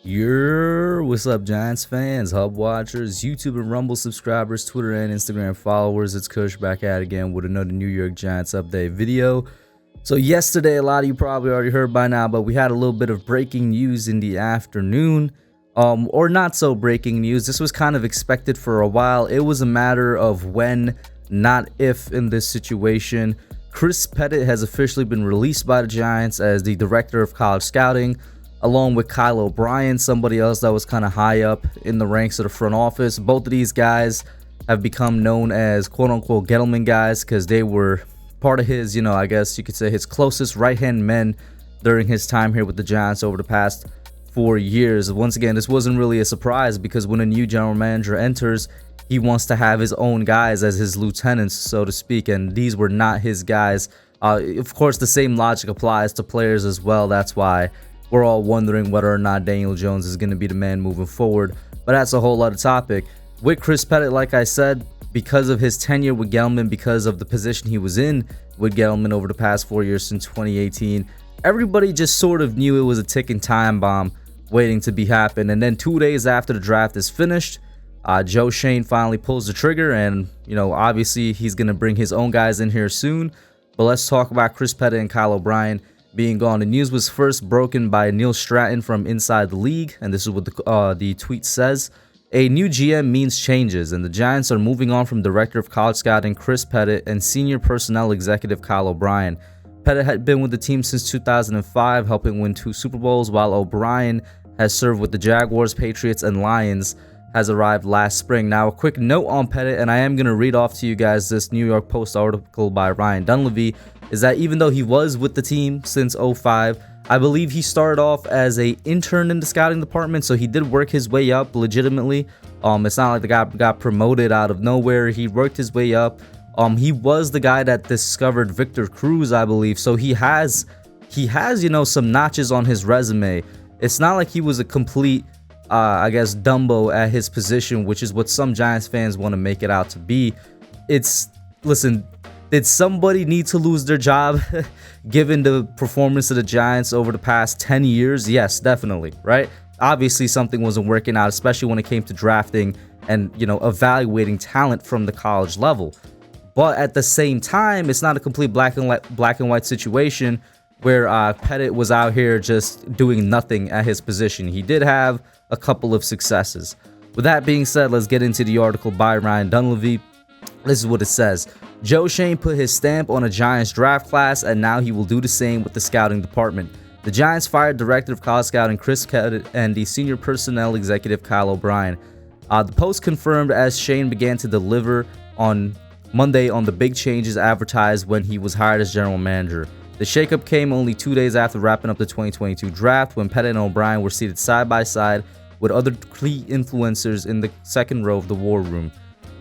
What's up, Giants fans, Hub watchers, YouTube and Rumble subscribers, Twitter and Instagram followers? It's Kush back at it again with another New York Giants update video. So yesterday, a lot of you probably already heard by now, but we had a little bit of breaking news in the afternoon, or not so breaking news. This was kind of expected for a while. It was a matter of when, not if, in this situation. Chris Pettit has officially been released by the Giants as the director of college scouting, along with Kyle O'Brien, somebody else that was kind of high up in the ranks of the front office. Both of these guys have become known as quote-unquote Gettleman guys because they were part of his, I guess you could say his closest right-hand men during his time here with the Giants over the past 4 years. Once again, this wasn't really a surprise because when a new general manager enters, he wants to have his own guys as his lieutenants, so to speak, and these were not his guys. Of course, the same logic applies to players as well. That's why we're all wondering whether or not Daniel Jones is going to be the man moving forward, but that's a whole other topic. With Chris Pettit, like I said, because of his tenure with Gettleman, because of the position he was in with Gettleman over the past 4 years since 2018, everybody just sort of knew it was a ticking time bomb waiting to be happened. And then 2 days after the draft is finished, Joe Schoen finally pulls the trigger, and obviously he's going to bring his own guys in here soon. But let's talk about Chris Pettit and Kyle O'Brien being gone. The news was first broken by Neil Stratton from Inside the League, and this is what the tweet says. A new GM means changes, and the Giants are moving on from Director of College Scouting Chris Pettit and Senior Personnel Executive Kyle O'Brien. Pettit had been with the team since 2005, helping win 2 Super Bowls, while O'Brien has served with the Jaguars, Patriots, and Lions, has arrived last spring. Now, a quick note on Pettit, and I am going to read off to you guys this New York Post article by Ryan Dunleavy, is that even though he was with the team since 05, I believe he started off as an intern in the scouting department, so he did work his way up legitimately. It's not like the guy got promoted out of nowhere. He worked his way up. He was the guy that discovered Victor Cruz, I believe, so he has some notches on his resume. It's not like he was a complete Dumbo at his position, which is what some Giants fans want to make it out to be. Listen, did somebody need to lose their job given the performance of the Giants over the past 10 years? Yes, definitely, right? Obviously, something wasn't working out, especially when it came to drafting and, evaluating talent from the college level. But at the same time, it's not a complete black and white situation where Pettit was out here just doing nothing at his position. He did have a couple of successes. With that being said, let's get into the article by Ryan Dunleavy. This is what it says. Joe Schoen put his stamp on a Giants draft class, and now he will do the same with the scouting department. The Giants fired Director of College Scouting Chris Pettit and the Senior Personnel Executive Kyle O'Brien. The Post confirmed as Schoen began to deliver on Monday on the big changes advertised when he was hired as general manager. The shakeup came only 2 days after wrapping up the 2022 draft, when Pettit and O'Brien were seated side by side with other key influencers in the second row of the war room.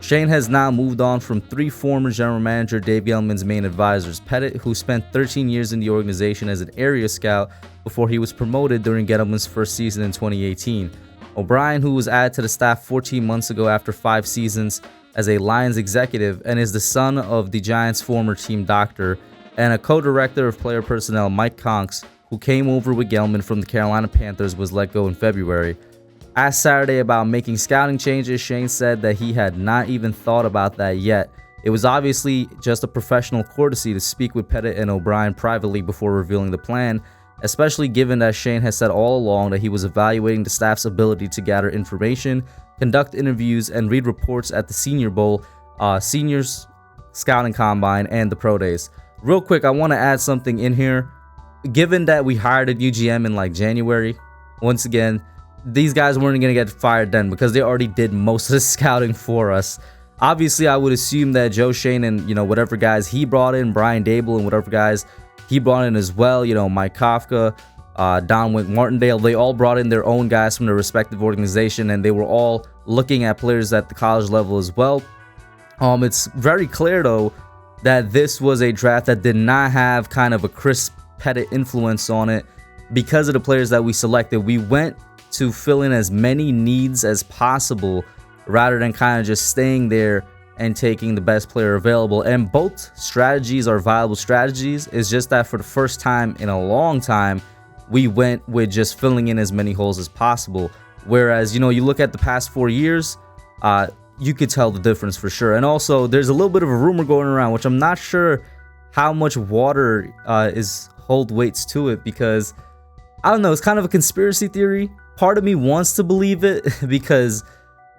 Schoen has now moved on from 3 former general manager Dave Gettleman's main advisors. Pettit, who spent 13 years in the organization as an area scout before he was promoted during Gettleman's first season in 2018. O'Brien, who was added to the staff 14 months ago after 5 seasons as a Lions executive, and is the son of the Giants' former team doctor, and a co-director of player personnel, Mike Conks, who came over with Gettleman from the Carolina Panthers, was let go in February. Asked Saturday about making scouting changes, Schoen said that he had not even thought about that yet. It was obviously just a professional courtesy to speak with Pettit and O'Brien privately before revealing the plan, especially given that Schoen has said all along that he was evaluating the staff's ability to gather information, conduct interviews, and read reports at the Senior Bowl, Seniors Scouting Combine, and the Pro Days. Real quick, I want to add something in here. Given that we hired a new GM in January, once again, these guys weren't going to get fired then because they already did most of the scouting for us. Obviously, I would assume that Joe Schoen and, whatever guys he brought in, Brian Dable and whatever guys he brought in as well, Mike Kafka, Don Wan'dale, they all brought in their own guys from their respective organization, and they were all looking at players at the college level as well. It's very clear, though, that this was a draft that did not have kind of a Chris Pettit influence on it because of the players that we selected. We went to fill in as many needs as possible rather than kind of just staying there and taking the best player available. And both strategies are viable strategies. It's just that for the first time in a long time, we went with just filling in as many holes as possible. Whereas, you know, you look at the past 4 years, you could tell the difference for sure. And also, there's a little bit of a rumor going around, which I'm not sure how much water hold weights to it, because I don't know, it's kind of a conspiracy theory. Part of me wants to believe it because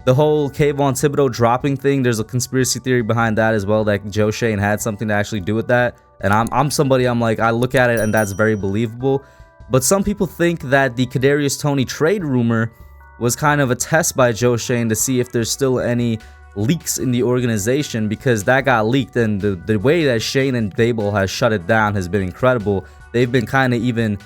the whole Kayvon Thibodeau dropping thing, there's a conspiracy theory behind that as well, that Joe Schoen had something to actually do with that. And I'm somebody, I'm like, I look at it and that's very believable. But some people think that the Kadarius Toney trade rumor was kind of a test by Joe Schoen to see if there's still any leaks in the organization, because that got leaked, and the way that Schoen and Daboll has shut it down has been incredible. They've been kind of even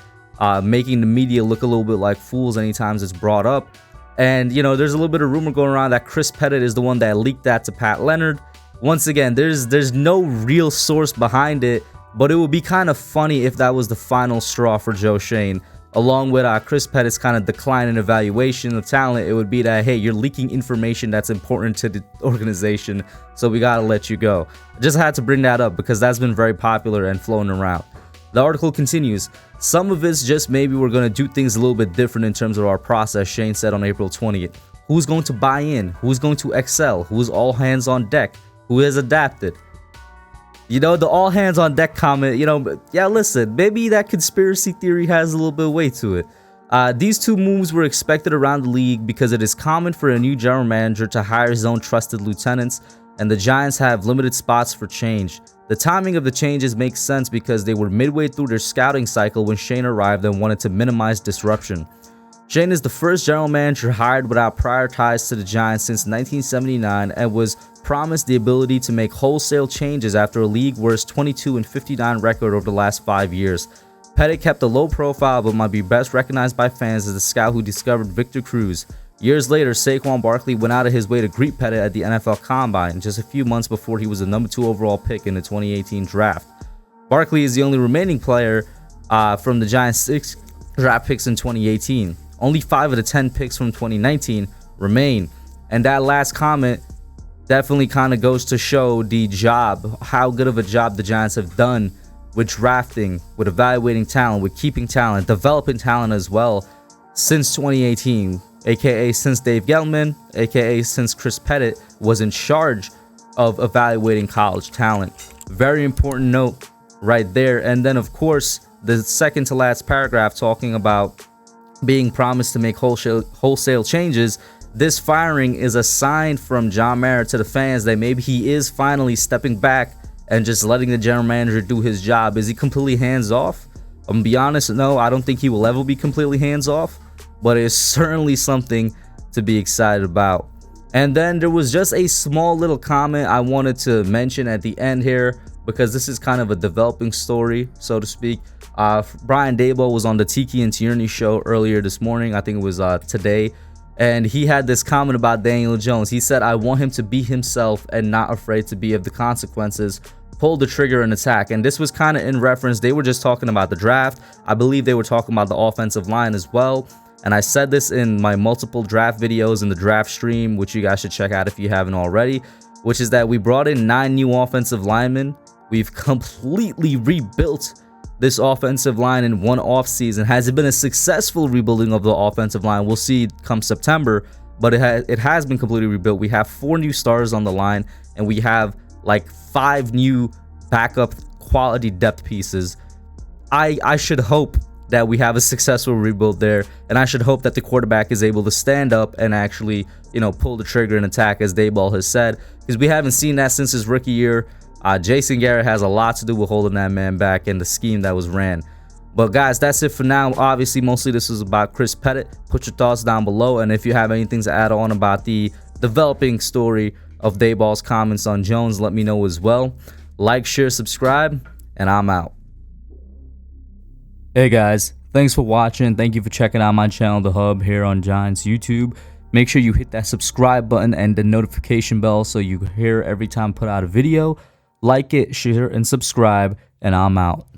making the media look a little bit like fools anytime it's brought up. And, you know, there's a little bit of rumor going around that Chris Pettit is the one that leaked that to Pat Leonard. Once again, there's no real source behind it, but it would be kind of funny if that was the final straw for Joe Schoen. Along with Chris Pettit's kind of decline in evaluation of talent, it would be that, hey, you're leaking information that's important to the organization, so we gotta let you go. I just had to bring that up because that's been very popular and flown around. The article continues, some of it's just maybe we're going to do things a little bit different in terms of our process, Schoen said on April 20th. Who's going to buy in? Who's going to excel? Who's all hands on deck? Who has adapted? You know, the all hands on deck comment, you know, yeah, listen, maybe that conspiracy theory has a little bit of weight to it. These two moves were expected around the league because it is common for a new general manager to hire his own trusted lieutenants, and the Giants have limited spots for change. The timing of the changes makes sense because they were midway through their scouting cycle when Schoen arrived and wanted to minimize disruption. Schoen is the first general manager hired without prior ties to the Giants since 1979 and was promised the ability to make wholesale changes after a league-worst 22-59 record over the last 5 years. Pettit kept a low profile but might be best recognized by fans as the scout who discovered Victor Cruz. Years later, Saquon Barkley went out of his way to greet Pettit at the NFL Combine just a few months before he was the number 2 overall pick in the 2018 draft. Barkley is the only remaining player from the Giants' 6 draft picks in 2018. Only 5 of the 10 picks from 2019 remain. And that last comment definitely kind of goes to show the job, how good of a job the Giants have done with drafting, with evaluating talent, with keeping talent, developing talent as well since 2018. AKA since Dave Gettleman, AKA since Chris Pettit was in charge of evaluating college talent. Very important note right there. And then, of course, the second to last paragraph talking about being promised to make wholesale changes. This firing is a sign from John Mara to the fans that maybe he is finally stepping back and just letting the general manager do his job. Is he completely hands off? I'm gonna be honest, no, I don't think he will ever be completely hands off. But it's certainly something to be excited about. And then there was just a small little comment I wanted to mention at the end here, because this is kind of a developing story, so to speak. Brian Daboll was on the Tiki and Tierney show earlier this morning. I think it was today. And he had this comment about Daniel Jones. He said, I want him to be himself and not afraid to be of the consequences. Pull the trigger and attack. And this was kind of in reference. They were just talking about the draft. I believe they were talking about the offensive line as well. And I said this in my multiple draft videos in the draft stream, which you guys should check out if you haven't already, which is that we brought in 9 new offensive linemen. We've completely rebuilt this offensive line in one offseason. Has it been a successful rebuilding of the offensive line? We'll see come September, but it has been completely rebuilt. We have 4 new stars on the line, and we have like 5 new backup quality depth pieces. I should hope that we have a successful rebuild there, and I should hope that the quarterback is able to stand up and actually, you know, pull the trigger and attack, as Daboll has said, because we haven't seen that since his rookie year. Jason Garrett has a lot to do with holding that man back and the scheme that was ran. But guys, that's it for now. Obviously, mostly this was about Chris Pettit. Put your thoughts down below, and if you have anything to add on about the developing story of Daboll's comments on Jones, let me know as well. Like, share, subscribe, and I'm out. Hey guys, thanks for watching. Thank you for checking out my channel, The Hub, here on Giants YouTube. Make sure you hit that subscribe button and the notification bell so you hear every time I put out a video. Like it, share, and subscribe, and I'm out.